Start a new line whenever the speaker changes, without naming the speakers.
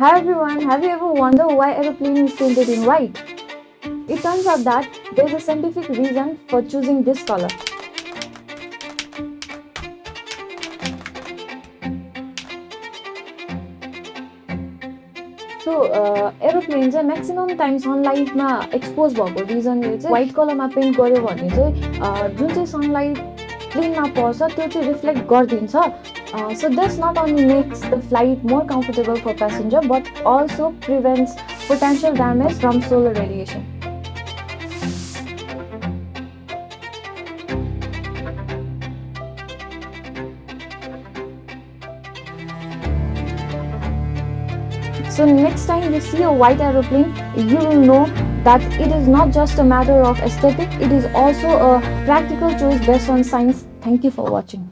Hi everyone, have you ever wondered why aeroplane is painted in white? It turns out that there is a scientific reason for choosing this color. Aeroplane चाहिँ maximum time सनलाइटमा expose भएको रिजनले चाहिँ white कलरमा paint गर्यो भने चाहिँ जुन चाहिँ sunlight प्लेनमा पर्छ त्यो चाहिँ रिफ्लेक्ट गरिदिन्छ. So this not only makes the flight more comfortable for passenger but also prevents potential damage from solar radiation. So next time you see a white aeroplane, you will know that it is not just a matter of aesthetic, it is also a practical choice based on science. Thank you for watching.